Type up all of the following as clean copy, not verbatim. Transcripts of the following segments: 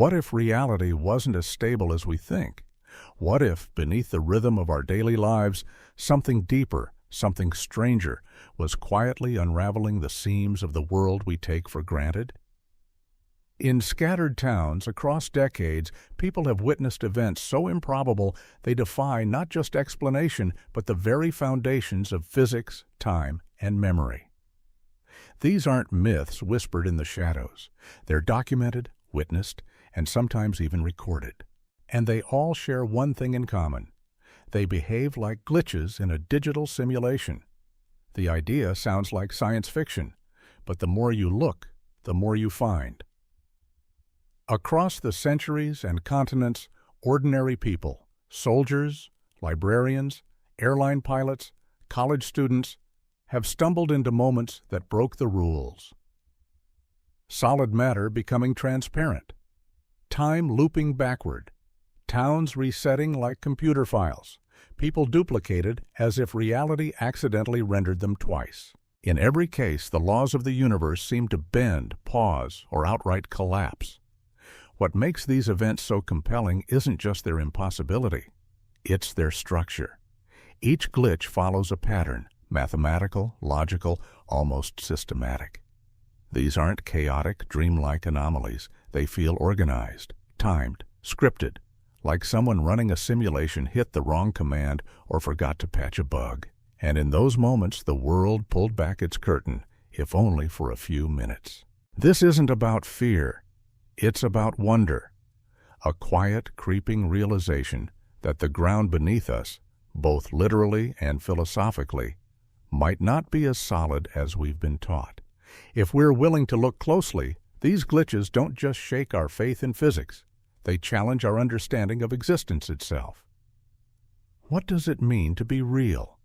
What if reality wasn't as stable as we think? What if, beneath the rhythm of our daily lives, something deeper, something stranger, was quietly unraveling the seams of the world we take for granted? In scattered towns across decades, people have witnessed events so improbable they defy not just explanation, but the very foundations of physics, time, and memory. These aren't myths whispered in the shadows. They're documented, witnessed, and sometimes even recorded. And they all share one thing in common. They behave like glitches in a digital simulation. The idea sounds like science fiction, but the more you look, the more you find. Across the centuries and continents, ordinary people, soldiers, librarians, airline pilots, college students, have stumbled into moments that broke the rules. Solid matter becoming transparent, time looping backward, towns resetting like computer files, people duplicated as if reality accidentally rendered them twice. In every case, the laws of the universe seem to bend, pause, or outright collapse. What makes these events so compelling isn't just their impossibility, it's their structure. Each glitch follows a pattern, mathematical, logical, almost systematic. These aren't chaotic, dreamlike anomalies. They feel organized, timed, scripted, like someone running a simulation hit the wrong command or forgot to patch a bug. And in those moments, the world pulled back its curtain, if only for a few minutes. This isn't about fear. It's about wonder, a quiet, creeping realization that the ground beneath us, both literally and philosophically, might not be as solid as we've been taught. If we're willing to look closely, these glitches don't just shake our faith in physics. They challenge our understanding of existence itself. What does it mean to be real?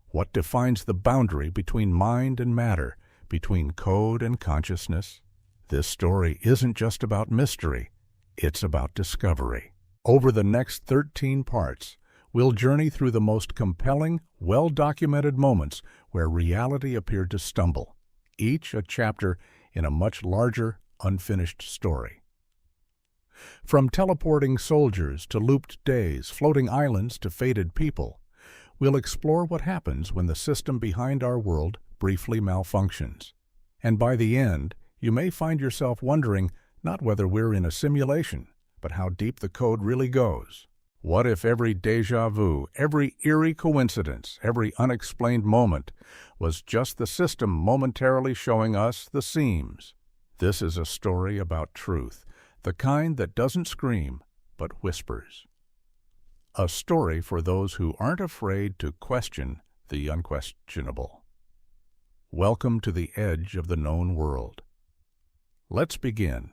What defines the boundary between mind and matter, between code and consciousness? This story isn't just about mystery, it's about discovery. Over the next 13 parts, we'll journey through the most compelling, well-documented moments where reality appeared to stumble, each a chapter in a much larger, unfinished story. From teleporting soldiers to looped days, floating islands to fated people, we'll explore what happens when the system behind our world briefly malfunctions. And by the end, you may find yourself wondering not whether we're in a simulation, but how deep the code really goes. What if every déjà vu, every eerie coincidence, every unexplained moment was just the system momentarily showing us the seams? This is a story about truth, the kind that doesn't scream, but whispers. A story for those who aren't afraid to question the unquestionable. Welcome to the edge of the known world. Let's begin.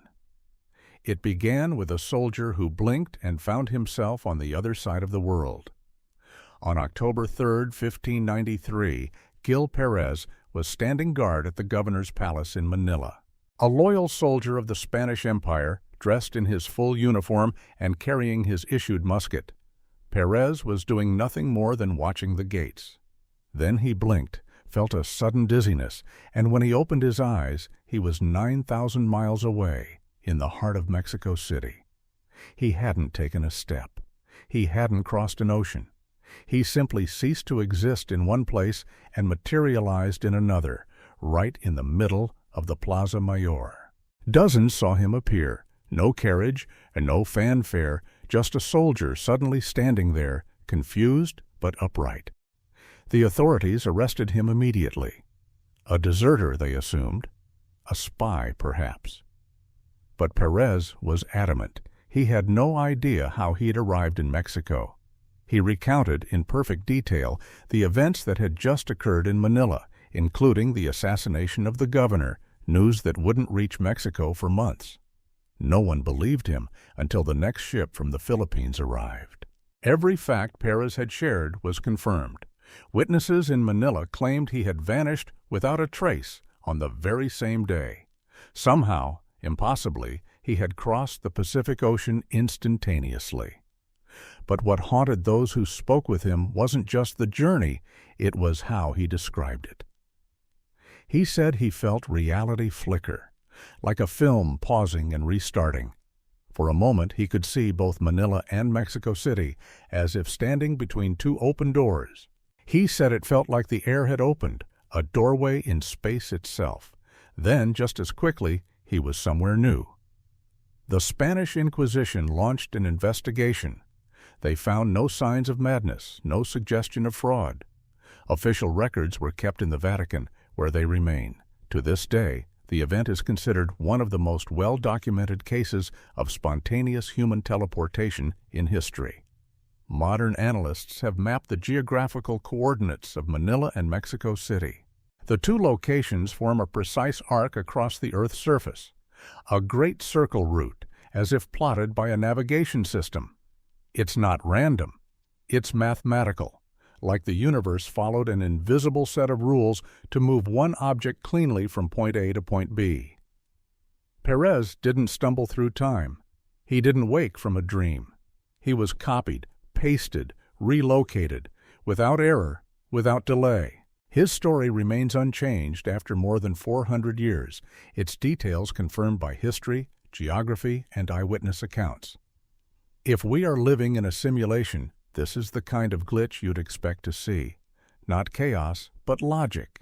It began with a soldier who blinked and found himself on the other side of the world. On October 3, 1593, Gil Perez was standing guard at the governor's palace in Manila. A loyal soldier of the Spanish Empire, dressed in his full uniform and carrying his issued musket. Perez was doing nothing more than watching the gates. Then he blinked, felt a sudden dizziness, and when he opened his eyes, he was 9,000 miles away, in the heart of Mexico City. He hadn't taken a step. He hadn't crossed an ocean. He simply ceased to exist in one place and materialized in another, right in the middle of the Plaza Mayor. Dozens saw him appear, no carriage and no fanfare, just a soldier suddenly standing there, confused but upright. The authorities arrested him immediately. A deserter, they assumed. A spy, perhaps. But Perez was adamant. He had no idea how he'd arrived in Mexico. He recounted in perfect detail the events that had just occurred in Manila, including the assassination of the governor, news that wouldn't reach Mexico for months. No one believed him until the next ship from the Philippines arrived. Every fact Perez had shared was confirmed. Witnesses in Manila claimed he had vanished without a trace on the very same day. Somehow, impossibly, he had crossed the Pacific Ocean instantaneously. But what haunted those who spoke with him wasn't just the journey, it was how he described it. He said he felt reality flicker, like a film pausing and restarting. For a moment he could see both Manila and Mexico City as if standing between two open doors. He said it felt like the air had opened, a doorway in space itself. Then, just as quickly, he was somewhere new. The Spanish Inquisition launched an investigation. They found no signs of madness, no suggestion of fraud. Official records were kept in the Vatican, where they remain. To this day, the event is considered one of the most well-documented cases of spontaneous human teleportation in history. Modern analysts have mapped the geographical coordinates of Manila and Mexico City. The two locations form a precise arc across the Earth's surface, a great circle route, as if plotted by a navigation system. It's not random. It's mathematical, like the universe followed an invisible set of rules to move one object cleanly from point A to point B. Perez didn't stumble through time. He didn't wake from a dream. He was copied, pasted, relocated, without error, without delay. His story remains unchanged after more than 400 years, its details confirmed by history, geography, and eyewitness accounts. If we are living in a simulation, this is the kind of glitch you'd expect to see. Not chaos, but logic.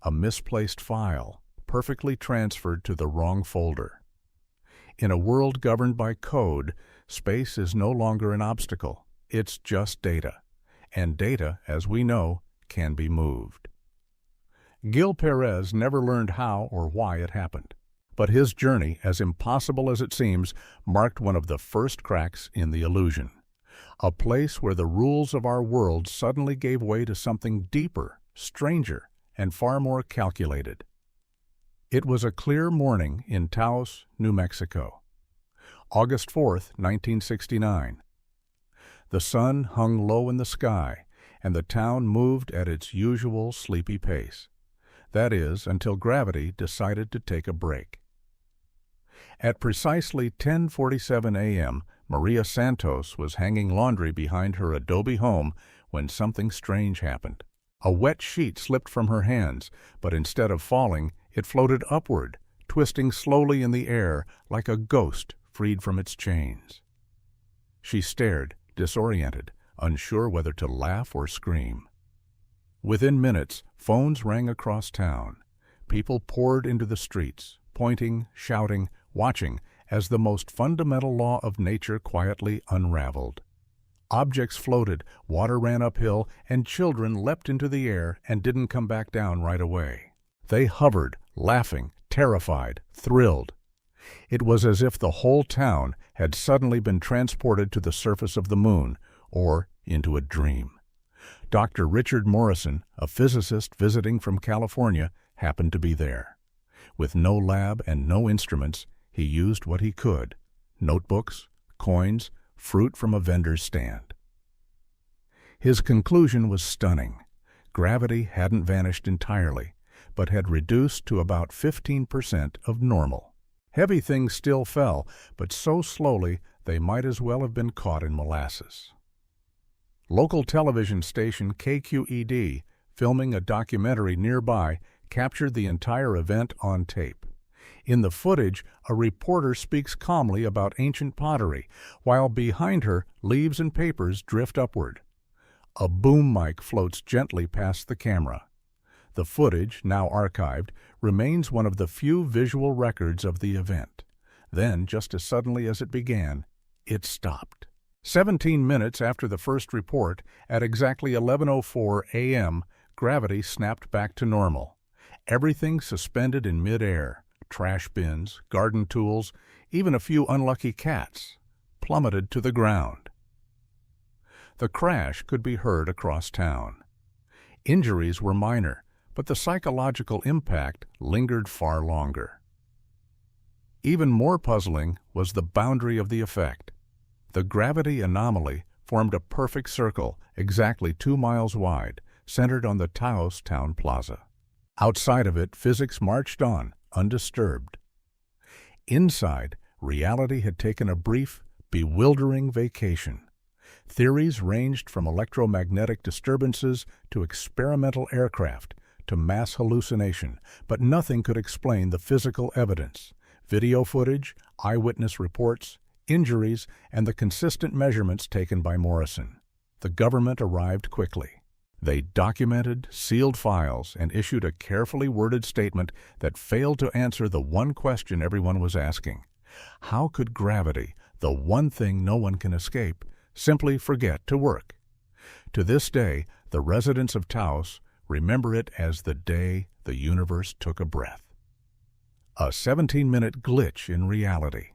A misplaced file, perfectly transferred to the wrong folder. In a world governed by code, space is no longer an obstacle. It's just data. And data, as we know, can be moved. Gil Perez never learned how or why it happened. But his journey, as impossible as it seems, marked one of the first cracks in the illusion. A place where the rules of our world suddenly gave way to something deeper, stranger, and far more calculated. It was a clear morning in Taos, New Mexico. August 4th, 1969. The sun hung low in the sky, and the town moved at its usual sleepy pace. That is, until gravity decided to take a break. At precisely 10:47 a.m., Maria Santos was hanging laundry behind her adobe home when something strange happened. A wet sheet slipped from her hands, but instead of falling, it floated upward, twisting slowly in the air like a ghost freed from its chains. She stared, disoriented, unsure whether to laugh or scream. Within minutes, phones rang across town. People poured into the streets, pointing, shouting, watching as the most fundamental law of nature quietly unraveled. Objects floated, water ran uphill, and children leapt into the air and didn't come back down right away. They hovered, laughing, terrified, thrilled. It was as if the whole town had suddenly been transported to the surface of the moon, or into a dream. Dr. Richard Morrison, a physicist visiting from California, happened to be there. With no lab and no instruments, he used what he could: notebooks, coins, fruit from a vendor's stand. His conclusion was stunning. Gravity hadn't vanished entirely, but had reduced to about 15% of normal. Heavy things still fell, but so slowly they might as well have been caught in molasses. Local television station KQED, filming a documentary nearby, captured the entire event on tape. In the footage, a reporter speaks calmly about ancient pottery, while behind her, leaves and papers drift upward. A boom mic floats gently past the camera. The footage, now archived, remains one of the few visual records of the event. Then, just as suddenly as it began, it stopped. 17 minutes after the first report, at exactly 11:04 a.m., gravity snapped back to normal. Everything suspended in mid-air, trash bins, garden tools, even a few unlucky cats, plummeted to the ground. The crash could be heard across town. Injuries were minor, but the psychological impact lingered far longer. Even more puzzling was the boundary of the effect. The gravity anomaly formed a perfect circle, exactly 2 miles wide, centered on the Taos town plaza. Outside of it, physics marched on, undisturbed. Inside, reality had taken a brief, bewildering vacation. Theories ranged from electromagnetic disturbances to experimental aircraft to mass hallucination, but nothing could explain the physical evidence: video footage, eyewitness reports, injuries, and the consistent measurements taken by Morrison. The government arrived quickly. They documented, sealed files, and issued a carefully worded statement that failed to answer the one question everyone was asking. How could gravity, the one thing no one can escape, simply forget to work? To this day, the residents of Taos remember it as the day the universe took a breath. A 17-minute glitch in reality.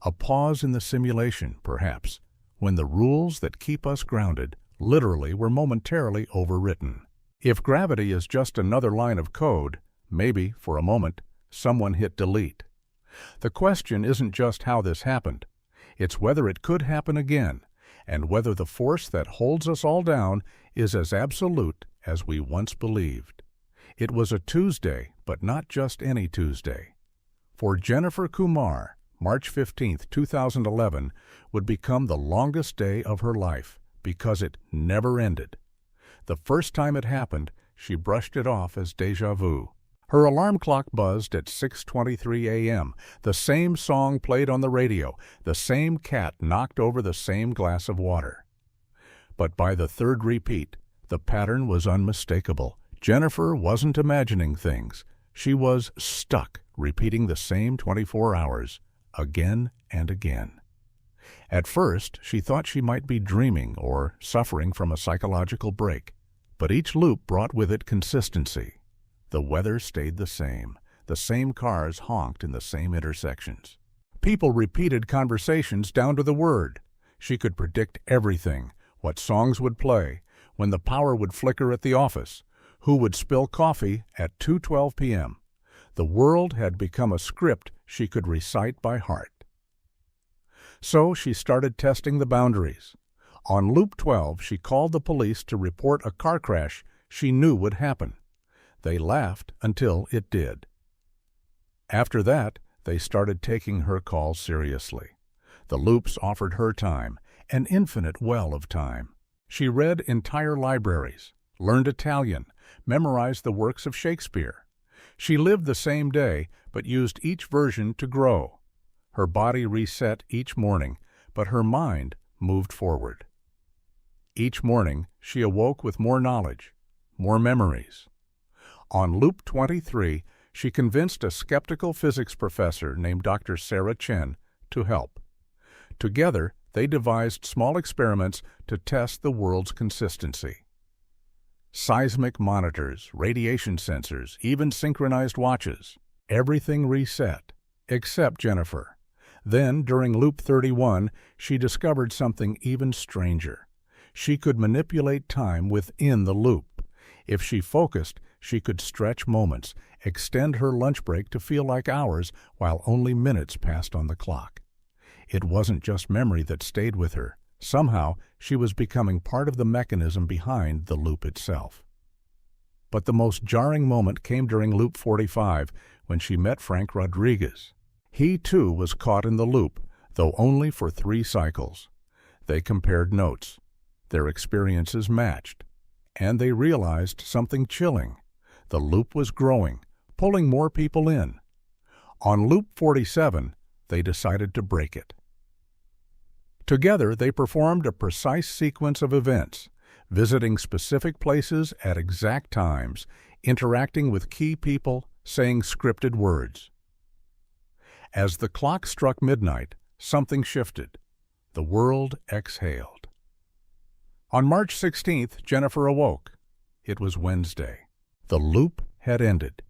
A pause in the simulation, perhaps, when the rules that keep us grounded literally were momentarily overwritten. If gravity is just another line of code, maybe, for a moment, someone hit delete. The question isn't just how this happened. It's whether it could happen again, and whether the force that holds us all down is as absolute as we once believed. It was a Tuesday, but not just any Tuesday. For Jennifer Kumar, March 15, 2011, would become the longest day of her life because it never ended. The first time it happened, she brushed it off as déjà vu. Her alarm clock buzzed at 6:23 a.m. The same song played on the radio. The same cat knocked over the same glass of water. But by the third repeat, the pattern was unmistakable. Jennifer wasn't imagining things. She was stuck, repeating the same 24 hours, again and again. At first, she thought she might be dreaming or suffering from a psychological break, but each loop brought with it consistency. The weather stayed the same cars honked in the same intersections. People repeated conversations down to the word. She could predict everything, what songs would play, when the power would flicker at the office, who would spill coffee at 2:12 p.m. The world had become a script she could recite by heart. So she started testing the boundaries. On loop 12, she called the police to report a car crash she knew would happen. They laughed until it did. After that, they started taking her calls seriously. The loops offered her time, an infinite well of time. She read entire libraries, learned Italian, memorized the works of Shakespeare. She lived the same day, but used each version to grow. Her body reset each morning, but her mind moved forward. Each morning, she awoke with more knowledge, more memories. On loop 23, she convinced a skeptical physics professor named Dr. Sarah Chen to help. Together, they devised small experiments to test the world's consistency. Seismic monitors, radiation sensors, even synchronized watches. Everything reset, except Jennifer. Then, during loop 31, she discovered something even stranger. She could manipulate time within the loop. If she focused, she could stretch moments, extend her lunch break to feel like hours while only minutes passed on the clock. It wasn't just memory that stayed with her. Somehow, she was becoming part of the mechanism behind the loop itself. But the most jarring moment came during loop 45, when she met Frank Rodriguez. He, too, was caught in the loop, though only for 3 cycles. They compared notes. Their experiences matched. And they realized something chilling. The loop was growing, pulling more people in. On loop 47, they decided to break it. Together, they performed a precise sequence of events, visiting specific places at exact times, interacting with key people, saying scripted words. As the clock struck midnight, something shifted. The world exhaled. On March 16th, Jennifer awoke. It was Wednesday. The loop had ended.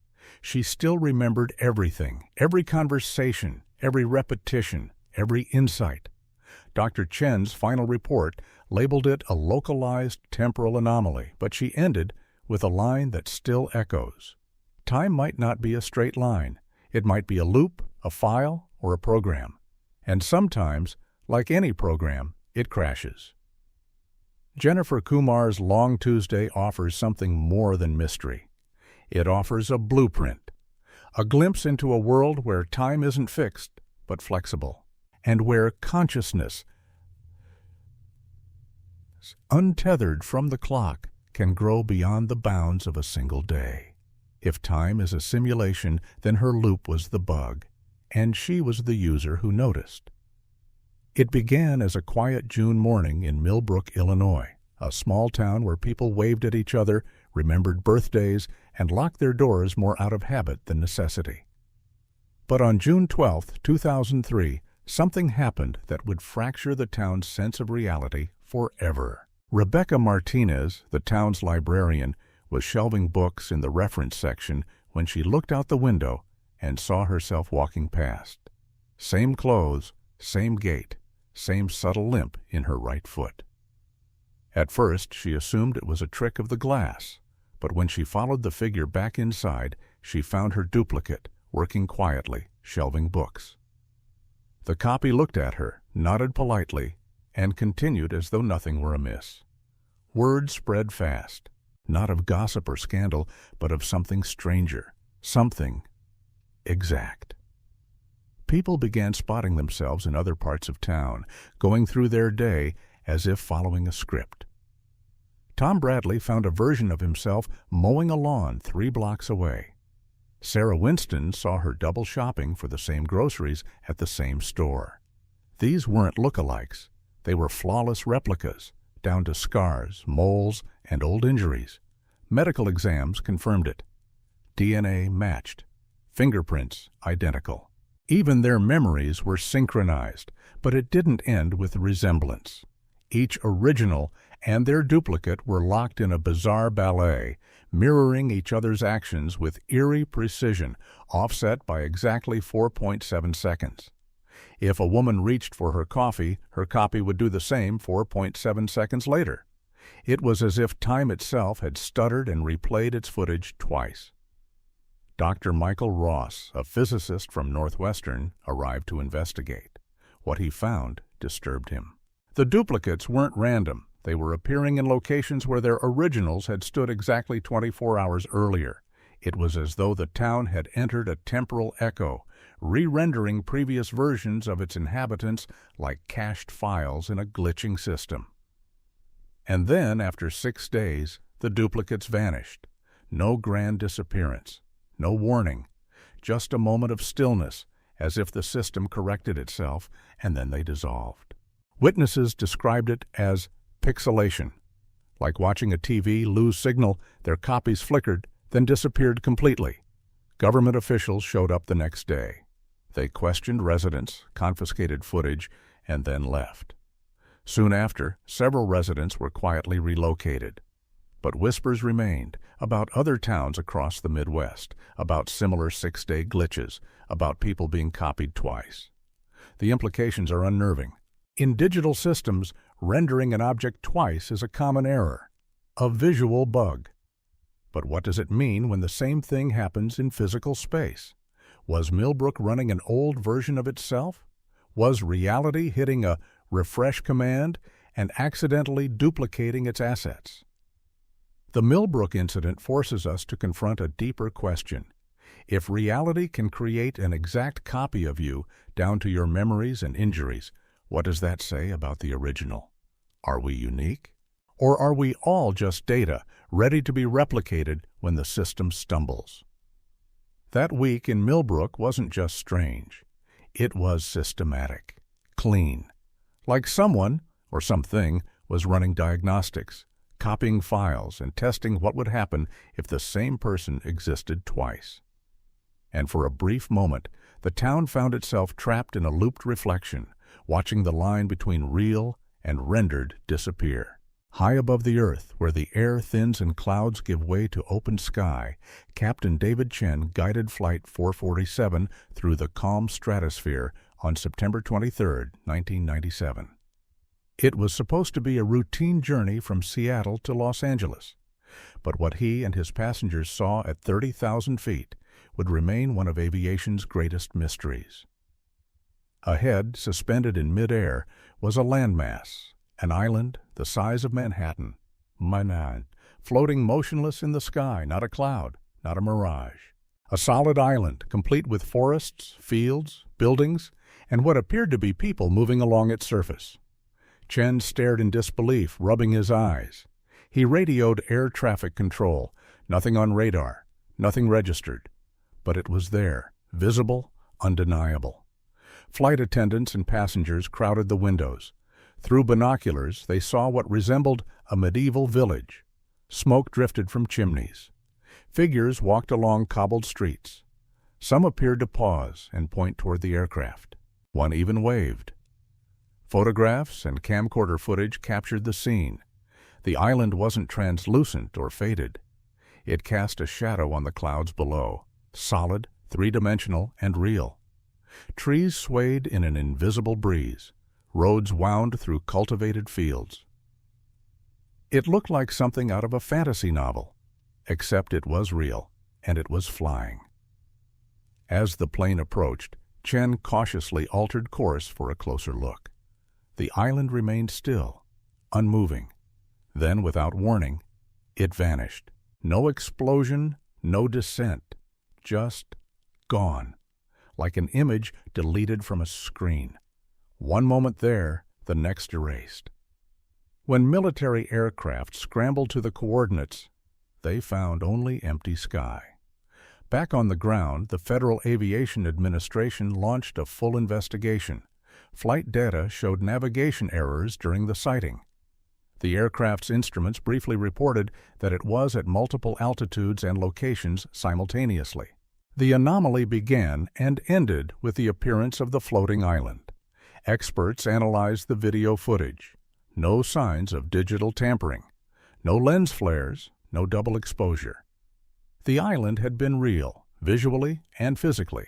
She still remembered everything, every conversation, every repetition, every insight. Dr. Chen's final report labeled it a localized temporal anomaly, but she ended with a line that still echoes. Time might not be a straight line. It might be a loop, a file, or a program. And sometimes, like any program, it crashes. Jennifer Kumar's Long Tuesday offers something more than mystery. It offers a blueprint, a glimpse into a world where time isn't fixed, but flexible, and where consciousness, untethered from the clock, can grow beyond the bounds of a single day. If time is a simulation, then her loop was the bug, and she was the user who noticed. It began as a quiet June morning in Milbrook, Illinois, a small town where people waved at each other, remembered birthdays, and locked their doors more out of habit than necessity. But on June 12, 2003, something happened that would fracture the town's sense of reality forever. Rebecca Martinez, the town's librarian, was shelving books in the reference section when she looked out the window and saw herself walking past. Same clothes, same gait, same subtle limp in her right foot. At first, she assumed it was a trick of the glass, but when she followed the figure back inside, she found her duplicate, working quietly, shelving books. The copy looked at her, nodded politely, and continued as though nothing were amiss. Word spread fast, not of gossip or scandal, but of something stranger, something exact. People began spotting themselves in other parts of town, going through their day as if following a script. Tom Bradley found a version of himself mowing a lawn 3 blocks away. Sarah Winston saw her double shopping for the same groceries at the same store. These weren't lookalikes. They were flawless replicas, down to scars, moles, and old injuries. Medical exams confirmed it. DNA matched. Fingerprints identical. Even their memories were synchronized, but it didn't end with resemblance. Each original and their duplicate were locked in a bizarre ballet, mirroring each other's actions with eerie precision, offset by exactly 4.7 seconds. If a woman reached for her coffee, her copy would do the same 4.7 seconds later. It was as if time itself had stuttered and replayed its footage twice. Dr. Michael Ross, a physicist from Northwestern, arrived to investigate. What he found disturbed him. The duplicates weren't random. They were appearing in locations where their originals had stood exactly 24 hours earlier. It was as though the town had entered a temporal echo, re-rendering previous versions of its inhabitants like cached files in a glitching system. And then, after 6 days, the duplicates vanished. No grand disappearance. No warning, just a moment of stillness, as if the system corrected itself, and then they dissolved. Witnesses described it as pixelation. Like watching a TV lose signal, their copies flickered, then disappeared completely. Government officials showed up the next day. They questioned residents, confiscated footage, and then left. Soon after, several residents were quietly relocated. But whispers remained about other towns across the Midwest, about similar 6-day glitches, about people being copied twice. The implications are unnerving. In digital systems, rendering an object twice is a common error, a visual bug. But what does it mean when the same thing happens in physical space? Was Milbrook running an old version of itself? Was reality hitting a refresh command and accidentally duplicating its assets? The Milbrook incident forces us to confront a deeper question. If reality can create an exact copy of you down to your memories and injuries, what does that say about the original? Are we unique? Or are we all just data, ready to be replicated when the system stumbles? That week in Milbrook wasn't just strange. It was systematic, clean. Like someone, or something, was running diagnostics, copying files, and testing what would happen if the same person existed twice. And for a brief moment, the town found itself trapped in a looped reflection, watching the line between real and rendered disappear. High above the earth, where the air thins and clouds give way to open sky, Captain David Chen guided Flight 447 through the calm stratosphere on September 23, 1997. It was supposed to be a routine journey from Seattle to Los Angeles, but what he and his passengers saw at 30,000 feet would remain one of aviation's greatest mysteries. Ahead, suspended in midair, was a landmass, an island the size of Manhattan, floating motionless in the sky, not a cloud, not a mirage. A solid island, complete with forests, fields, buildings, and what appeared to be people moving along its surface. Chen stared in disbelief, rubbing his eyes. He radioed air traffic control. Nothing on radar, nothing registered. But it was there, visible, undeniable. Flight attendants and passengers crowded the windows. Through binoculars, they saw what resembled a medieval village. Smoke drifted from chimneys. Figures walked along cobbled streets. Some appeared to pause and point toward the aircraft. One even waved. Photographs and camcorder footage captured the scene. The island wasn't translucent or faded. It cast a shadow on the clouds below, solid, three-dimensional, and real. Trees swayed in an invisible breeze. Roads wound through cultivated fields. It looked like something out of a fantasy novel, except it was real, and it was flying. As the plane approached, Chen cautiously altered course for a closer look. The island remained still, unmoving. Then, without warning, it vanished. No explosion, no descent, just gone, like an image deleted from a screen. One moment there, the next erased. When military aircraft scrambled to the coordinates, they found only empty sky. Back on the ground, the Federal Aviation Administration launched a full investigation. Flight data showed navigation errors during the sighting. The aircraft's instruments briefly reported that it was at multiple altitudes and locations simultaneously. The anomaly began and ended with the appearance of the floating island. Experts analyzed the video footage. No signs of digital tampering. No lens flares, no double exposure. The island had been real, visually and physically.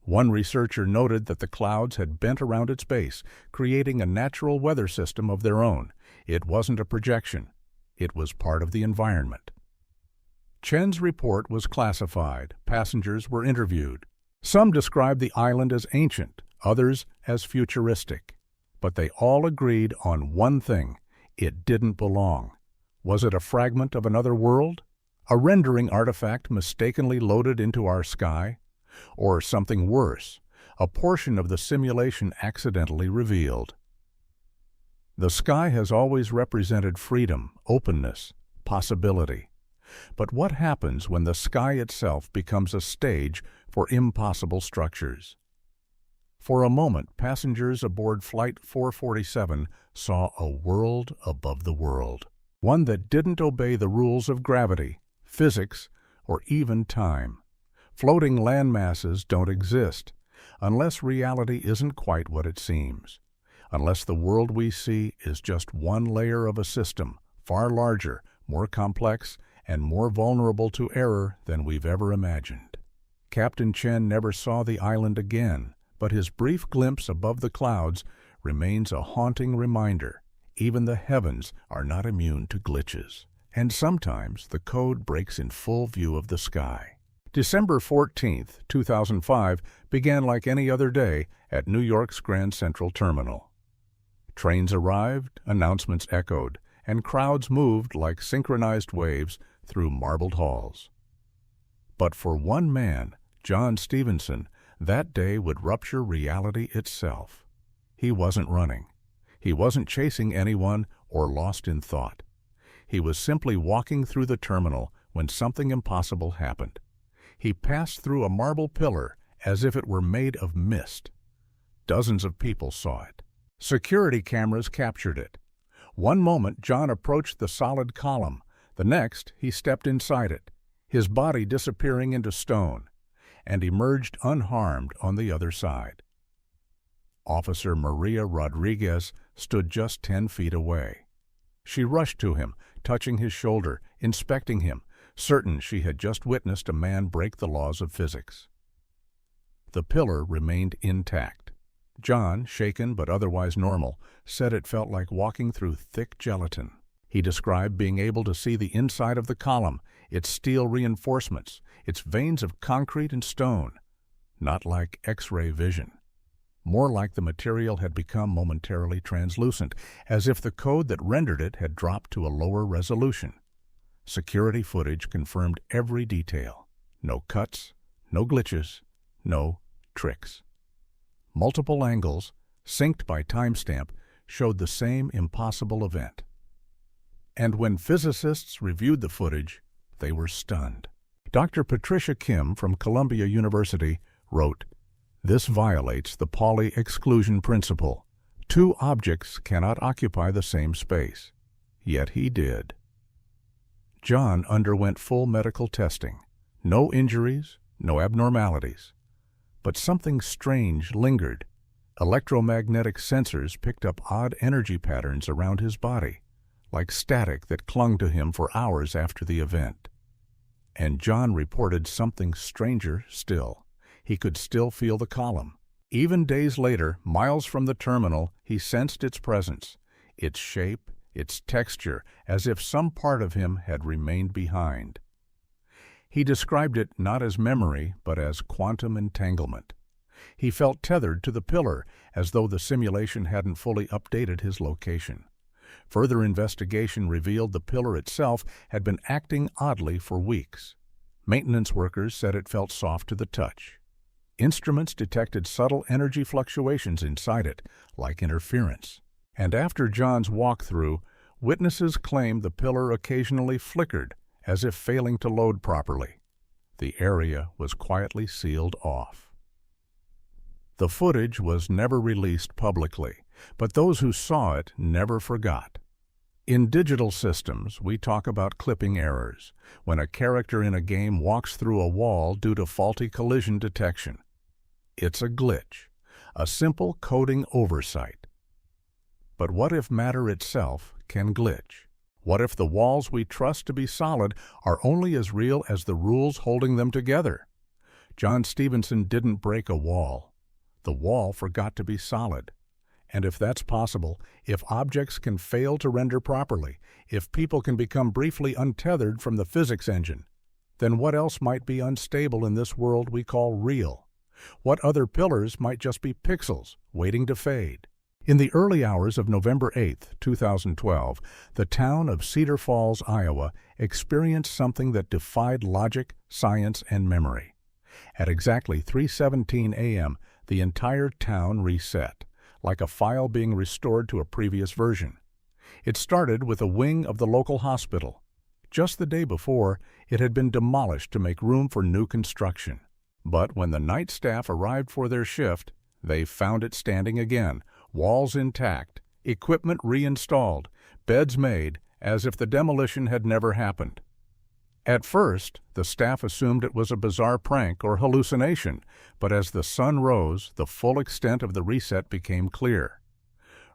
One researcher noted that the clouds had bent around its base, creating a natural weather system of their own. It wasn't a projection. It was part of the environment. Chen's report was classified. Passengers were interviewed. Some described the island as ancient, others as futuristic. But they all agreed on one thing: it didn't belong. Was it a fragment of another world? A rendering artifact mistakenly loaded into our sky? Or something worse, a portion of the simulation accidentally revealed? The sky has always represented freedom, openness, possibility. But what happens when the sky itself becomes a stage for impossible structures? For a moment, passengers aboard Flight 447 saw a world above the world, one that didn't obey the rules of gravity, physics, or even time. Floating land masses don't exist, unless reality isn't quite what it seems, unless the world we see is just one layer of a system, far larger, more complex, and more vulnerable to error than we've ever imagined. Captain Chen never saw the island again, but his brief glimpse above the clouds remains a haunting reminder. Even the heavens are not immune to glitches, and sometimes the code breaks in full view of the sky. December 14, 2005 began like any other day at New York's Grand Central Terminal. Trains arrived, announcements echoed, and crowds moved like synchronized waves through marbled halls. But for one man, John Stevenson, that day would rupture reality itself. He wasn't running. He wasn't chasing anyone or lost in thought. He was simply walking through the terminal when something impossible happened. He passed through a marble pillar as if it were made of mist. Dozens of people saw it. Security cameras captured it. One moment, John approached the solid column. The next, he stepped inside it, his body disappearing into stone, and emerged unharmed on the other side. Officer Maria Rodriguez stood just 10 feet away. She rushed to him, touching his shoulder, inspecting him, certain she had just witnessed a man break the laws of physics. The pillar remained intact. John, shaken but otherwise normal, said it felt like walking through thick gelatin. He described being able to see the inside of the column, its steel reinforcements, its veins of concrete and stone. Not like X-ray vision. More like the material had become momentarily translucent, as if the code that rendered it had dropped to a lower resolution. Security footage confirmed every detail. No cuts, no glitches, no tricks. Multiple angles, synced by timestamp, showed the same impossible event. And when physicists reviewed the footage, they were stunned. Dr. Patricia Kim from Columbia University wrote, This violates the Pauli exclusion principle. Two objects cannot occupy the same space. Yet he did. John underwent full medical testing. No injuries, no abnormalities. But something strange lingered. Electromagnetic sensors picked up odd energy patterns around his body, like static that clung to him for hours after the event. And John reported something stranger still. He could still feel the column. Even days later, miles from the terminal, he sensed its presence, its shape, its texture, as if some part of him had remained behind. He described it not as memory, but as quantum entanglement. He felt tethered to the pillar, as though the simulation hadn't fully updated his location. Further investigation revealed the pillar itself had been acting oddly for weeks. Maintenance workers said it felt soft to the touch. Instruments detected subtle energy fluctuations inside it, like interference. And after John's walkthrough, witnesses claimed the pillar occasionally flickered, as if failing to load properly. The area was quietly sealed off. The footage was never released publicly, but those who saw it never forgot. In digital systems, we talk about clipping errors, when a character in a game walks through a wall due to faulty collision detection. It's a glitch, a simple coding oversight. But what if matter itself can glitch? What if the walls we trust to be solid are only as real as the rules holding them together? John Stevenson didn't break a wall. The wall forgot to be solid. And if that's possible, if objects can fail to render properly, if people can become briefly untethered from the physics engine, then what else might be unstable in this world we call real? What other pillars might just be pixels waiting to fade? In the early hours of November 8, 2012, the town of Cedar Falls, Iowa, experienced something that defied logic, science, and memory. At exactly 3:17 a.m., the entire town reset, like a file being restored to a previous version. It started with a wing of the local hospital. Just the day before, it had been demolished to make room for new construction. But when the night staff arrived for their shift, they found it standing again, walls intact, equipment reinstalled, beds made, as if the demolition had never happened. At first, the staff assumed it was a bizarre prank or hallucination, but as the sun rose, the full extent of the reset became clear.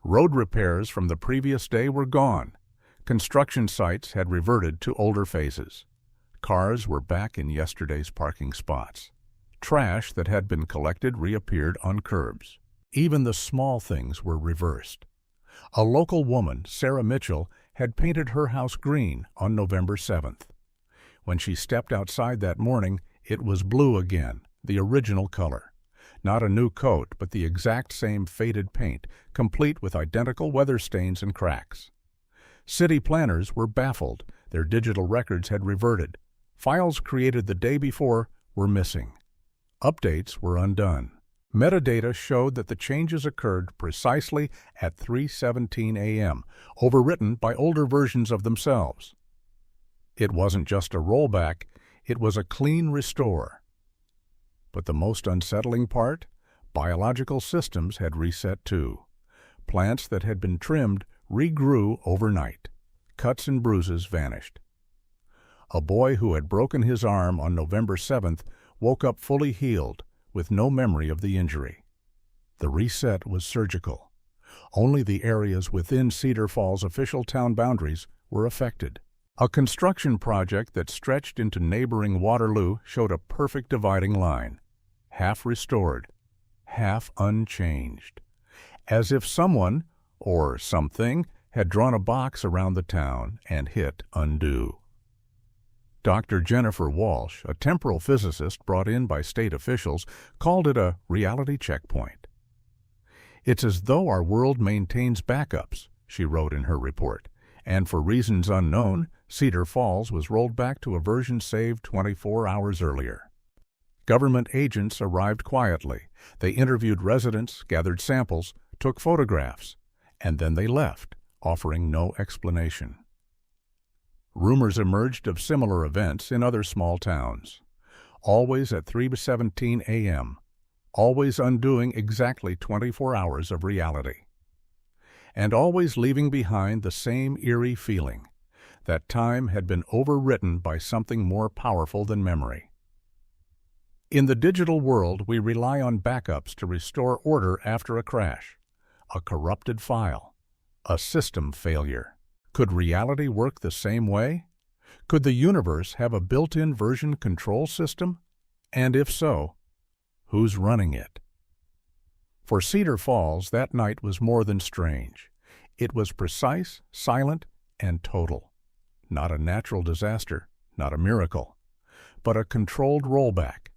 Road repairs from the previous day were gone. Construction sites had reverted to older phases. Cars were back in yesterday's parking spots. Trash that had been collected reappeared on curbs. Even the small things were reversed. A local woman, Sarah Mitchell, had painted her house green on November 7th. When she stepped outside that morning, it was blue again, the original color. Not a new coat, but the exact same faded paint, complete with identical weather stains and cracks. City planners were baffled. Their digital records had reverted. Files created the day before were missing. Updates were undone. Metadata showed that the changes occurred precisely at 3:17 a.m., overwritten by older versions of themselves. It wasn't just a rollback, it was a clean restore. But the most unsettling part? Biological systems had reset too. Plants that had been trimmed regrew overnight. Cuts and bruises vanished. A boy who had broken his arm on November 7th woke up fully healed, with no memory of the injury. The reset was surgical. Only the areas within Cedar Falls' official town boundaries were affected. A construction project that stretched into neighboring Waterloo showed a perfect dividing line. Half restored, half unchanged. As if someone, or something, had drawn a box around the town and hit undo. Dr. Jennifer Walsh, a temporal physicist brought in by state officials, called it a reality checkpoint. "It's as though our world maintains backups," she wrote in her report, and for reasons unknown, Cedar Falls was rolled back to a version saved 24 hours earlier. Government agents arrived quietly. They interviewed residents, gathered samples, took photographs, and then they left, offering no explanation. Rumors emerged of similar events in other small towns. Always at 3:17 a.m., always undoing exactly 24 hours of reality. And always leaving behind the same eerie feeling that time had been overwritten by something more powerful than memory. In the digital world, we rely on backups to restore order after a crash, a corrupted file, a system failure. Could reality work the same way? Could the universe have a built-in version control system? And if so, who's running it? For Cedar Falls, that night was more than strange. It was precise, silent, and total. Not a natural disaster, not a miracle, but a controlled rollback,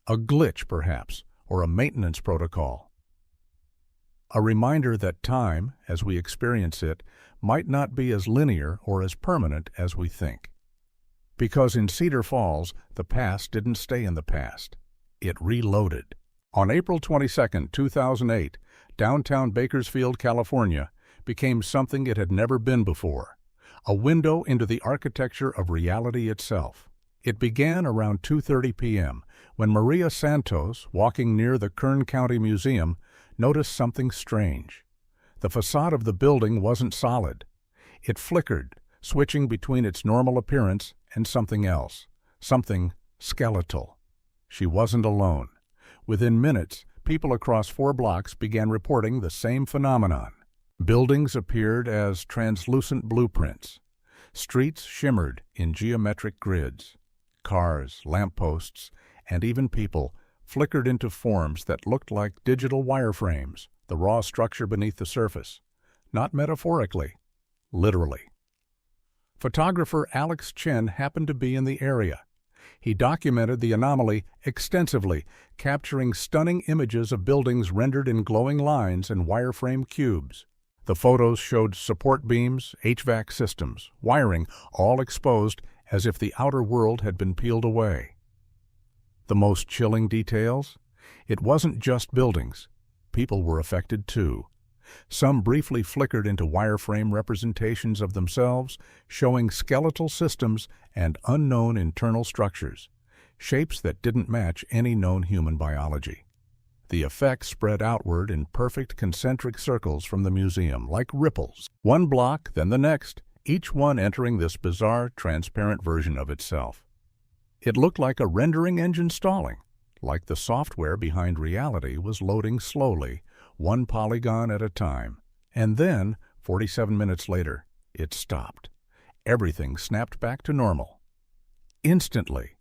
a glitch perhaps, or a maintenance protocol. A reminder that time, as we experience it, might not be as linear or as permanent as we think. Because in Cedar Falls, the past didn't stay in the past. It reloaded. On April 22, 2008, downtown Bakersfield, California, became something it had never been before, a window into the architecture of reality itself. It began around 2:30 p.m. when Maria Santos, walking near the Kern County Museum, noticed something strange. The facade of the building wasn't solid. It flickered, switching between its normal appearance and something else, something skeletal. She wasn't alone. Within minutes, people across 4 blocks began reporting the same phenomenon. Buildings appeared as translucent blueprints. Streets shimmered in geometric grids. Cars, lampposts, and even people flickered into forms that looked like digital wireframes, the raw structure beneath the surface. Not metaphorically, literally. Photographer Alex Chen happened to be in the area. He documented the anomaly extensively, capturing stunning images of buildings rendered in glowing lines and wireframe cubes. The photos showed support beams, HVAC systems, wiring, all exposed as if the outer world had been peeled away. The most chilling details? It wasn't just buildings. People were affected too. Some briefly flickered into wireframe representations of themselves, showing skeletal systems and unknown internal structures, shapes that didn't match any known human biology. The effects spread outward in perfect concentric circles from the museum, like ripples. One block, then the next, each one entering this bizarre, transparent version of itself. It looked like a rendering engine stalling, like the software behind reality was loading slowly, one polygon at a time. And then, 47 minutes later, it stopped. Everything snapped back to normal. Instantly,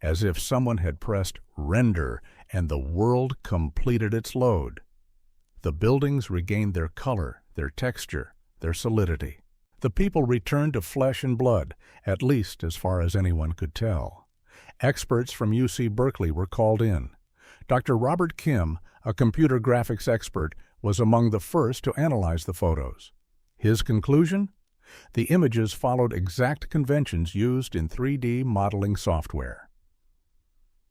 as if someone had pressed render and the world completed its load. The buildings regained their color, their texture, their solidity. The people returned to flesh and blood, at least as far as anyone could tell. Experts from UC Berkeley were called in. Dr. Robert Kim, a computer graphics expert, was among the first to analyze the photos. His conclusion? The images followed exact conventions used in 3D modeling software.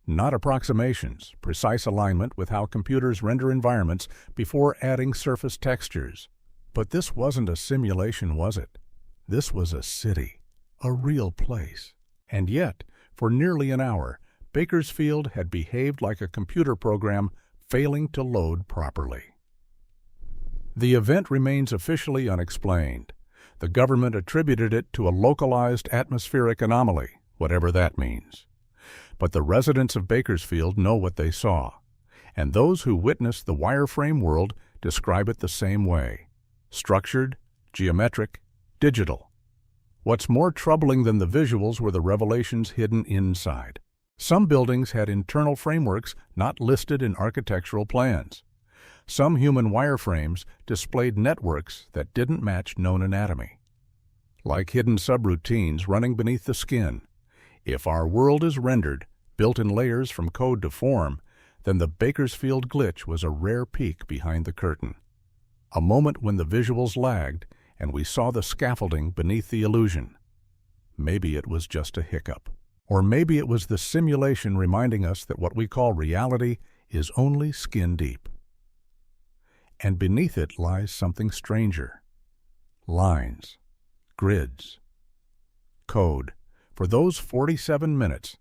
Not approximations, precise alignment with how computers render environments before adding surface textures. But this wasn't a simulation, was it? This was a city, a real place. And yet, for nearly an hour, Bakersfield had behaved like a computer program failing to load properly. The event remains officially unexplained. The government attributed it to a localized atmospheric anomaly, whatever that means. But the residents of Bakersfield know what they saw, and those who witnessed the wireframe world describe it the same way: structured, geometric, digital. What's more troubling than the visuals were the revelations hidden inside. Some buildings had internal frameworks not listed in architectural plans. Some human wireframes displayed networks that didn't match known anatomy. Like hidden subroutines running beneath the skin. If our world is rendered, built in layers from code to form, then the Bakersfield glitch was a rare peek behind the curtain. A moment when the visuals lagged and we saw the scaffolding beneath the illusion. Maybe it was just a hiccup. Or maybe it was the simulation reminding us that what we call reality is only skin deep. And beneath it lies something stranger. Lines, grids, code. For those 47 minutes,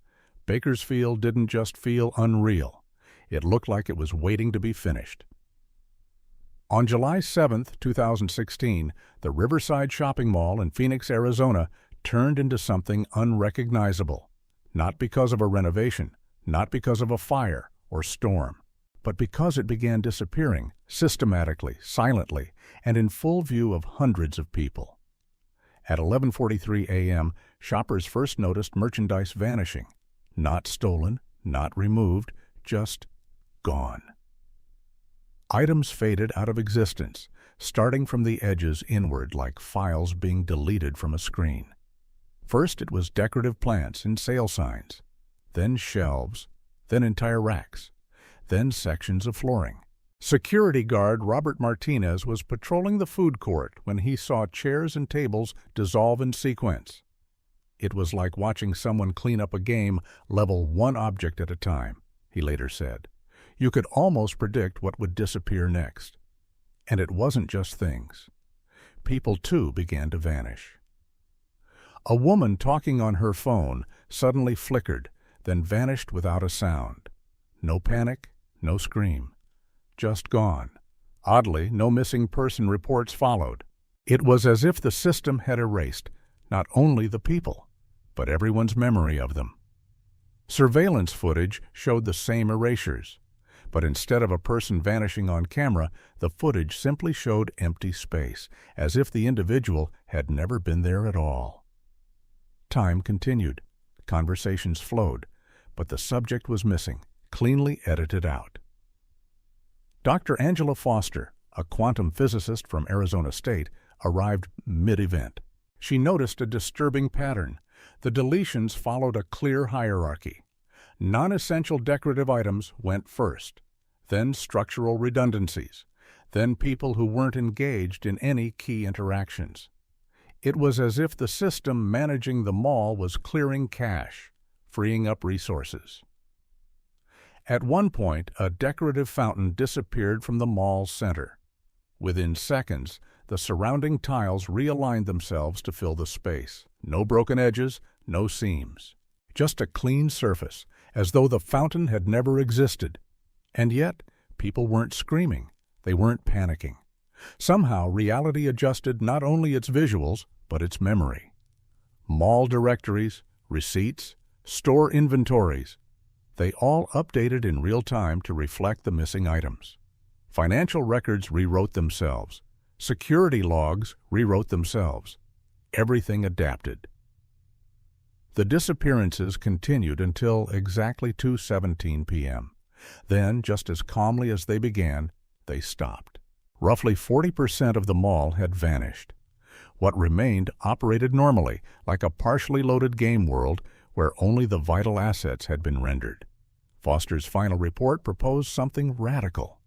Bakersfield didn't just feel unreal. It looked like it was waiting to be finished. On July 7, 2016, the Riverside shopping mall in Phoenix, Arizona, turned into something unrecognizable, not because of a renovation, not because of a fire or storm, but because it began disappearing systematically, silently, and in full view of hundreds of people. At 11:43 a.m., shoppers first noticed merchandise vanishing, not stolen, not removed, just gone. Items faded out of existence, starting from the edges inward like files being deleted from a screen. First it was decorative plants and sale signs, then shelves, then entire racks, then sections of flooring. Security guard Robert Martinez was patrolling the food court when he saw chairs and tables dissolve in sequence. It was like watching someone clean up a game, level one object at a time, he later said. You could almost predict what would disappear next. And it wasn't just things. People, too, began to vanish. A woman talking on her phone suddenly flickered, then vanished without a sound. No panic, no scream. Just gone. Oddly, no missing person reports followed. It was as if the system had erased not only the people, but everyone's memory of them. Surveillance footage showed the same erasures, but instead of a person vanishing on camera, the footage simply showed empty space, as if the individual had never been there at all. Time continued. Conversations flowed, but the subject was missing, cleanly edited out. Dr. Angela Foster, a quantum physicist from Arizona State, arrived mid-event. She noticed a disturbing pattern. The deletions followed a clear hierarchy. Non-essential decorative items went first, then structural redundancies, then people who weren't engaged in any key interactions. It was as if the system managing the mall was clearing cache, freeing up resources. At one point, a decorative fountain disappeared from the mall's center. Within seconds, the surrounding tiles realigned themselves to fill the space. No broken edges, no seams. Just a clean surface, as though the fountain had never existed. And yet, people weren't screaming. They weren't panicking. Somehow, reality adjusted not only its visuals, but its memory. Mall directories, receipts, store inventories, they all updated in real time to reflect the missing items. Financial records rewrote themselves. Security logs rewrote themselves. Everything adapted. The disappearances continued until exactly 2:17 p.m. Then, just as calmly as they began, they stopped. Roughly 40% of the mall had vanished. What remained operated normally, like a partially loaded game world where only the vital assets had been rendered. Foster's final report proposed something radical.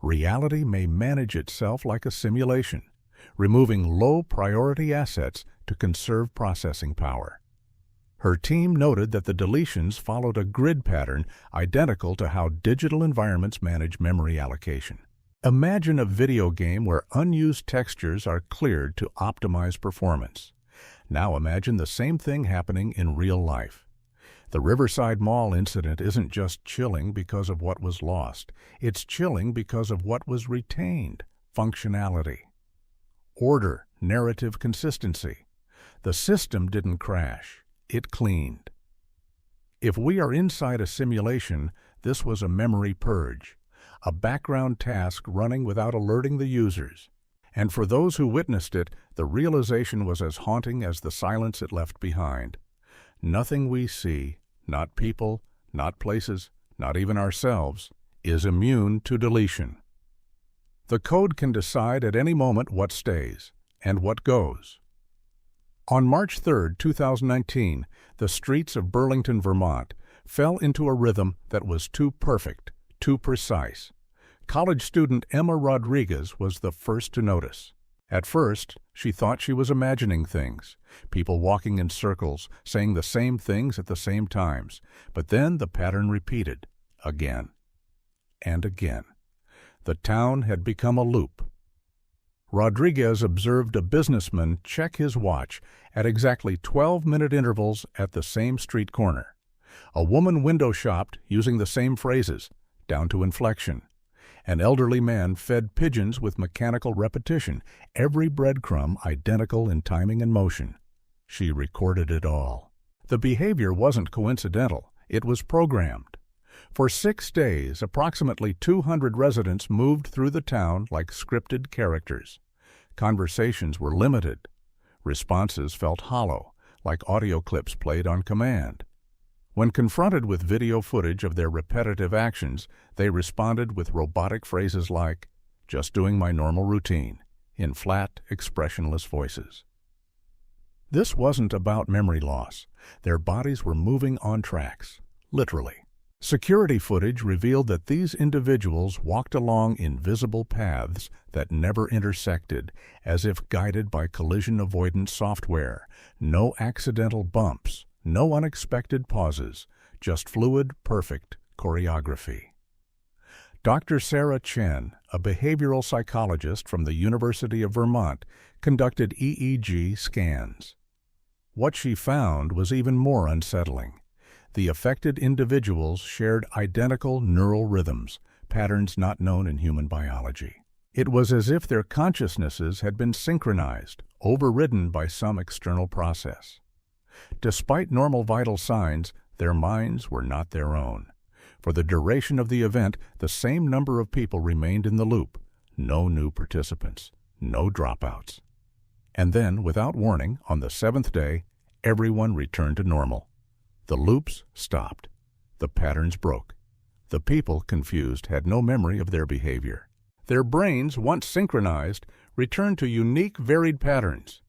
Reality may manage itself like a simulation, removing low-priority assets to conserve processing power. Her team noted that the deletions followed a grid pattern identical to how digital environments manage memory allocation. Imagine a video game where unused textures are cleared to optimize performance. Now imagine the same thing happening in real life. The Riverside Mall incident isn't just chilling because of what was lost. It's chilling because of what was retained: functionality, order, narrative consistency. The system didn't crash. It cleaned. If we are inside a simulation, this was a memory purge, a background task running without alerting the users. And for those who witnessed it, the realization was as haunting as the silence it left behind. Nothing we see, not people, not places, not even ourselves, is immune to deletion. The code can decide at any moment what stays and what goes. On March 3, 2019, the streets of Burlington, Vermont, fell into a rhythm that was too perfect, too precise. College student Emma Rodriguez was the first to notice. At first, she thought she was imagining things, people walking in circles, saying the same things at the same times. But then the pattern repeated, again and again. The town had become a loop. Rodriguez observed a businessman check his watch at exactly 12-minute intervals at the same street corner. A woman window shopped using the same phrases, down to inflection. An elderly man fed pigeons with mechanical repetition, every breadcrumb identical in timing and motion. She recorded it all. The behavior wasn't coincidental, it was programmed. For 6 days, approximately 200 residents moved through the town like scripted characters. Conversations were limited. Responses felt hollow, like audio clips played on command. When confronted with video footage of their repetitive actions, they responded with robotic phrases like, "Just doing my normal routine," in flat, expressionless voices. This wasn't about memory loss. Their bodies were moving on tracks, literally. Security footage revealed that these individuals walked along invisible paths that never intersected, as if guided by collision avoidance software. No accidental bumps, no unexpected pauses, just fluid, perfect choreography. Dr. Sarah Chen, a behavioral psychologist from the University of Vermont, conducted EEG scans. What she found was even more unsettling. The affected individuals shared identical neural rhythms, patterns not known in human biology. It was as if their consciousnesses had been synchronized, overridden by some external process. Despite normal vital signs, their minds were not their own. For the duration of the event, the same number of people remained in the loop. No new participants, no dropouts. And then, without warning, on the 7th day, everyone returned to normal. The loops stopped. The patterns broke. The people, confused, had no memory of their behavior. Their brains, once synchronized, returned to unique, varied patterns.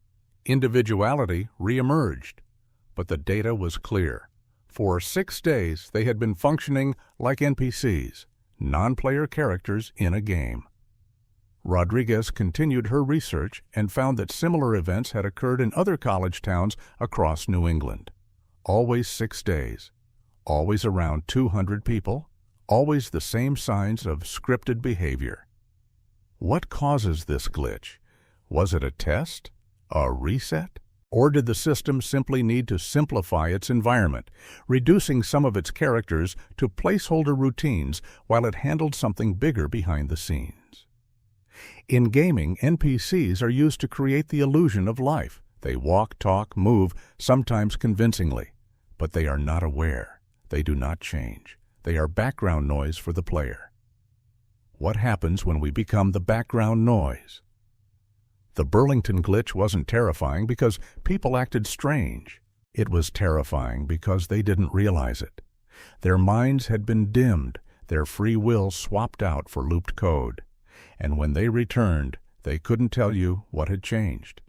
Individuality re-emerged. But the data was clear. For 6 days, they had been functioning like NPCs, non-player characters in a game. Rodriguez continued her research and found that similar events had occurred in other college towns across New England. Always 6 days, always around 200 people, always the same signs of scripted behavior. What causes this glitch? Was it a test? A reset? Or did the system simply need to simplify its environment, reducing some of its characters to placeholder routines while it handled something bigger behind the scenes? In gaming, NPCs are used to create the illusion of life. They walk, talk, move, sometimes convincingly. But they are not aware. They do not change. They are background noise for the player. What happens when we become the background noise? The Burlington glitch wasn't terrifying because people acted strange. It was terrifying because they didn't realize it. Their minds had been dimmed, their free will swapped out for looped code. And when they returned, they couldn't tell you what had changed.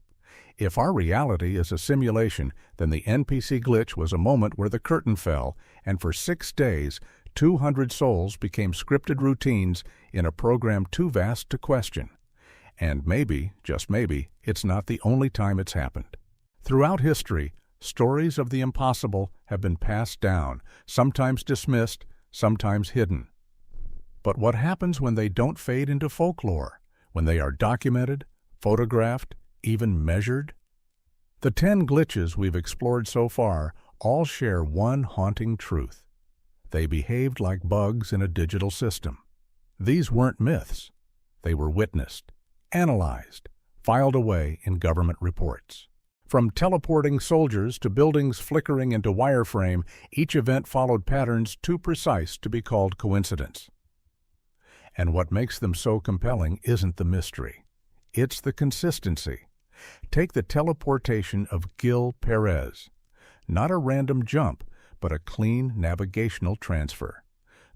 If our reality is a simulation, then the NPC glitch was a moment where the curtain fell, and for 6 days, 200 souls became scripted routines in a program too vast to question. And maybe, just maybe, it's not the only time it's happened. Throughout history, stories of the impossible have been passed down, sometimes dismissed, sometimes hidden. But what happens when they don't fade into folklore, when they are documented, photographed, even measured? The 10 glitches we've explored so far all share one haunting truth. They behaved like bugs in a digital system. These weren't myths. They were witnessed, analyzed, filed away in government reports. From teleporting soldiers to buildings flickering into wireframe, each event followed patterns too precise to be called coincidence. And what makes them so compelling isn't the mystery. It's the consistency. Take the teleportation of Gil Perez. Not a random jump, but a clean navigational transfer.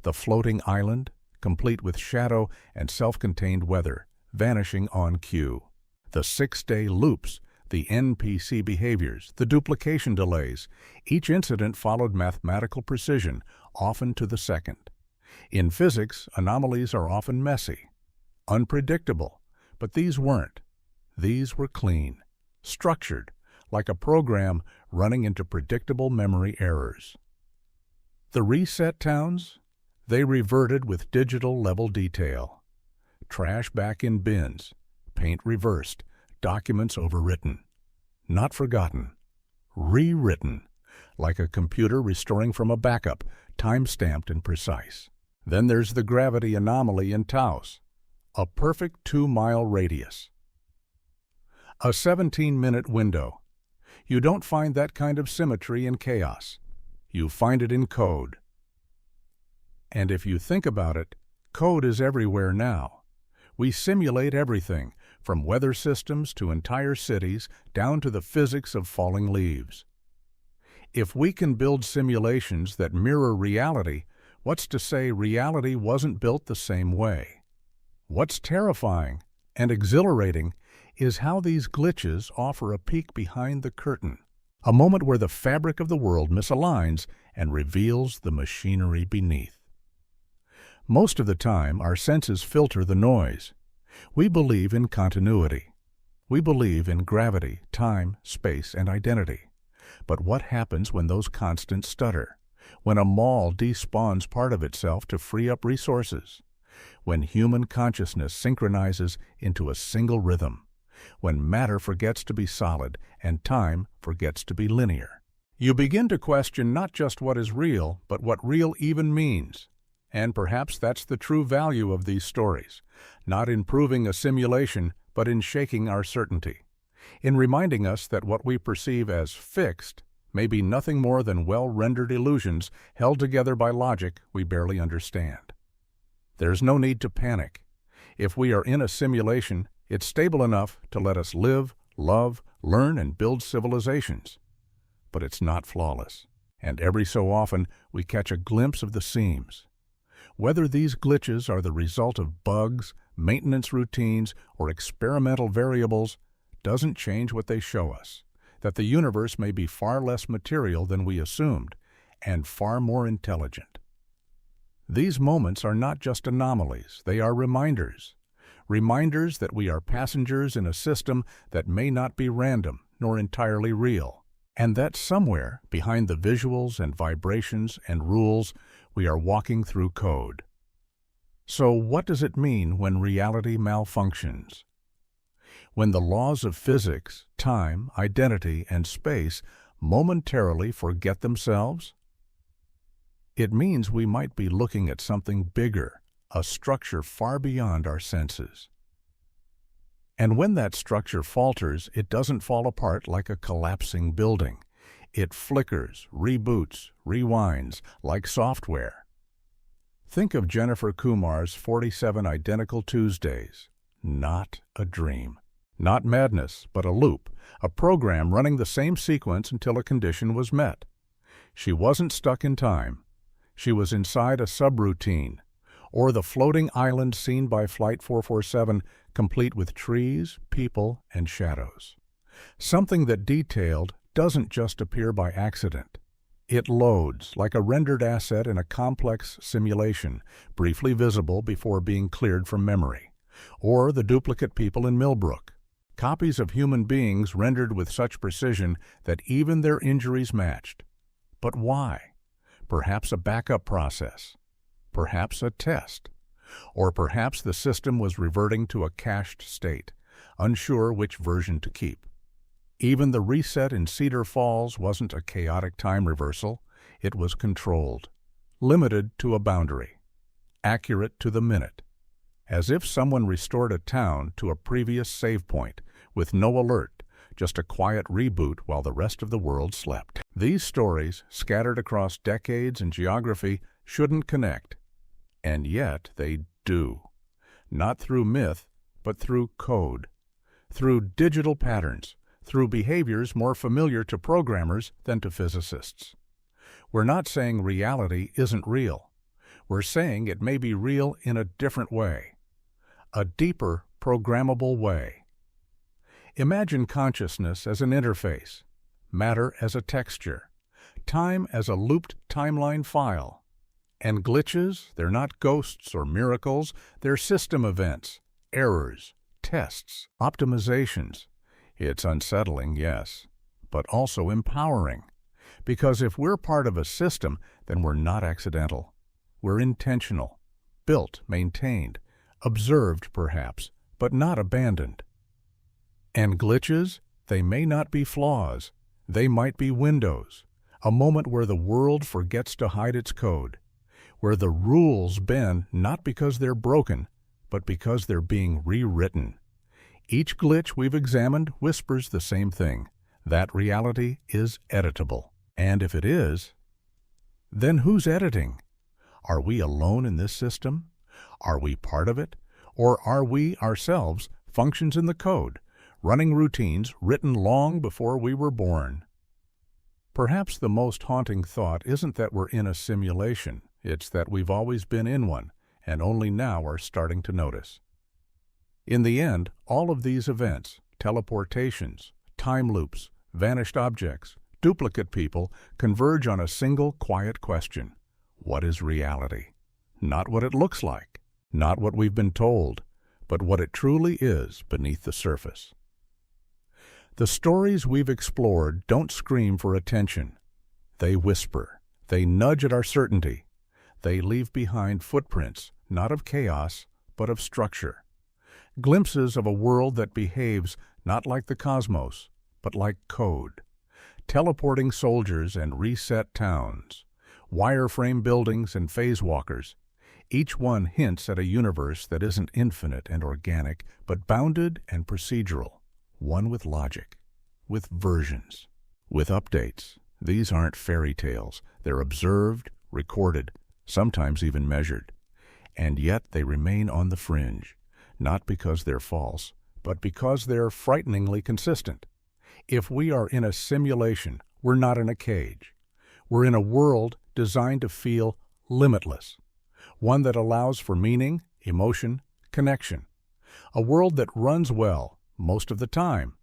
The floating island, complete with shadow and self-contained weather, vanishing on cue. The 6-day loops, the NPC behaviors, the duplication delays. Each incident followed mathematical precision, often to the second. In physics, anomalies are often messy, unpredictable, but these weren't. These were clean, structured, like a program running into predictable memory errors. The reset towns? They reverted with digital-level detail. Trash back in bins, paint reversed, documents overwritten. Not forgotten, rewritten, like a computer restoring from a backup, time-stamped and precise. Then there's the gravity anomaly in Taos, a perfect 2-mile radius. A 17-minute window. You don't find that kind of symmetry in chaos. You find it in code. And if you think about it, code is everywhere now. We simulate everything, from weather systems to entire cities, down to the physics of falling leaves. If we can build simulations that mirror reality, what's to say reality wasn't built the same way? What's terrifying and exhilarating is how these glitches offer a peek behind the curtain, a moment where the fabric of the world misaligns and reveals the machinery beneath. Most of the time, our senses filter the noise. We believe in continuity. We believe in gravity, time, space, and identity. But what happens when those constants stutter? When a mall despawns part of itself to free up resources? When human consciousness synchronizes into a single rhythm? When matter forgets to be solid and time forgets to be linear? You begin to question not just what is real, but what real even means. And perhaps that's the true value of these stories, not in proving a simulation, but in shaking our certainty, in reminding us that what we perceive as fixed may be nothing more than well-rendered illusions held together by logic we barely understand. There's no need to panic. If we are in a simulation, it's stable enough to let us live, love, learn, and build civilizations. But it's not flawless, and every so often we catch a glimpse of the seams. Whether these glitches are the result of bugs, maintenance routines, or experimental variables doesn't change what they show us, that the universe may be far less material than we assumed, and far more intelligent. These moments are not just anomalies, they are reminders. Reminders that we are passengers in a system that may not be random nor entirely real, and that somewhere behind the visuals and vibrations and rules we are walking through code. So what does it mean when reality malfunctions? When the laws of physics, time, identity, and space momentarily forget themselves? It means we might be looking at something bigger, a structure far beyond our senses. And when that structure falters, it doesn't fall apart like a collapsing building. It flickers, reboots, rewinds, like software. Think of Jennifer Kumar's 47 Identical Tuesdays. Not a dream. Not madness, but a loop, a program running the same sequence until a condition was met. She wasn't stuck in time. She was inside a subroutine, or the floating island seen by Flight 447, complete with trees, people, and shadows. Something that detailed doesn't just appear by accident. It loads like a rendered asset in a complex simulation, briefly visible before being cleared from memory. Or the duplicate people in Milbrook, copies of human beings rendered with such precision that even their injuries matched. But why? Perhaps a backup process. Perhaps a test. Or perhaps the system was reverting to a cached state, unsure which version to keep. Even the reset in Cedar Falls wasn't a chaotic time reversal. It was controlled, limited to a boundary, accurate to the minute, as if someone restored a town to a previous save point, with no alert, just a quiet reboot while the rest of the world slept. These stories, scattered across decades and geography, shouldn't connect. And yet they do. Not through myth, but through code, through digital patterns, through behaviors more familiar to programmers than to physicists. We're not saying reality isn't real. We're saying it may be real in a different way, a deeper, programmable way. Imagine consciousness as an interface, matter as a texture, time as a looped timeline file. And glitches, they're not ghosts or miracles, they're system events, errors, tests, optimizations. It's unsettling, yes, but also empowering. Because if we're part of a system, then we're not accidental. We're intentional, built, maintained, observed perhaps, but not abandoned. And glitches, they may not be flaws. They might be windows, a moment where the world forgets to hide its code, where the rules bend not because they're broken, but because they're being rewritten. Each glitch we've examined whispers the same thing: that reality is editable. And if it is, then who's editing? Are we alone in this system? Are we part of it? Or are we ourselves functions in the code, running routines written long before we were born? Perhaps the most haunting thought isn't that we're in a simulation, it's that we've always been in one, and only now are starting to notice. In the end, all of these events, teleportations, time loops, vanished objects, duplicate people, converge on a single quiet question: what is reality? Not what it looks like, not what we've been told, but what it truly is beneath the surface. The stories we've explored don't scream for attention. They whisper. They nudge at our certainty. They leave behind footprints, not of chaos, but of structure. Glimpses of a world that behaves not like the cosmos, but like code. Teleporting soldiers and reset towns. Wireframe buildings and phase walkers. Each one hints at a universe that isn't infinite and organic, but bounded and procedural. One with logic, with versions, with updates. These aren't fairy tales. They're observed, recorded, sometimes even measured. And yet they remain on the fringe, not because they're false, but because they're frighteningly consistent. If we are in a simulation, we're not in a cage. We're in a world designed to feel limitless, one that allows for meaning, emotion, connection. A world that runs well, most of the time.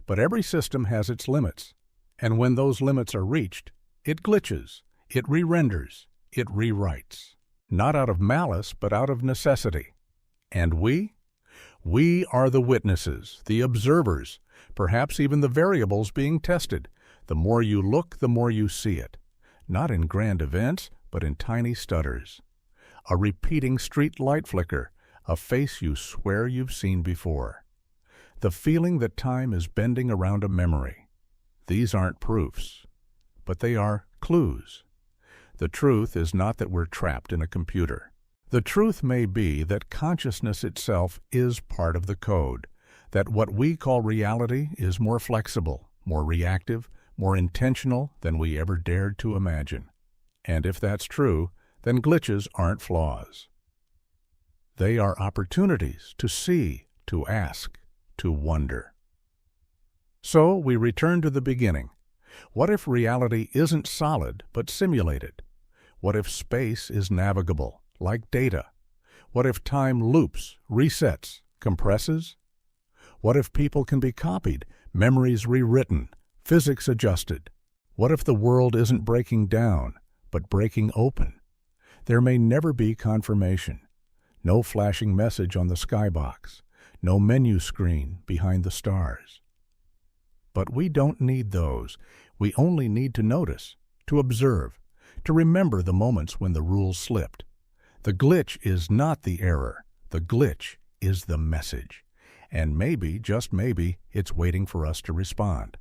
But every system has its limits, and when those limits are reached, it glitches, it re-renders, it rewrites. Not out of malice, but out of necessity. And we? We are the witnesses, the observers, perhaps even the variables being tested. The more you look, the more you see it. Not in grand events, but in tiny stutters. A repeating street light flicker, a face you swear you've seen before. The feeling that time is bending around a memory. These aren't proofs, but they are clues. The truth is not that we're trapped in a computer. The truth may be that consciousness itself is part of the code, that what we call reality is more flexible, more reactive, more intentional than we ever dared to imagine. And if that's true, then glitches aren't flaws. They are opportunities to see, to ask, to wonder. So we return to the beginning. What if reality isn't solid but simulated? What if space is navigable, like data? What if time loops, resets, compresses? What if people can be copied, memories rewritten, physics adjusted? What if the world isn't breaking down, but breaking open? There may never be confirmation. No flashing message on the skybox. No menu screen behind the stars. But we don't need those. We only need to notice, to observe, to remember the moments when the rules slipped. The glitch is not the error. The glitch is the message. And maybe, just maybe, it's waiting for us to respond.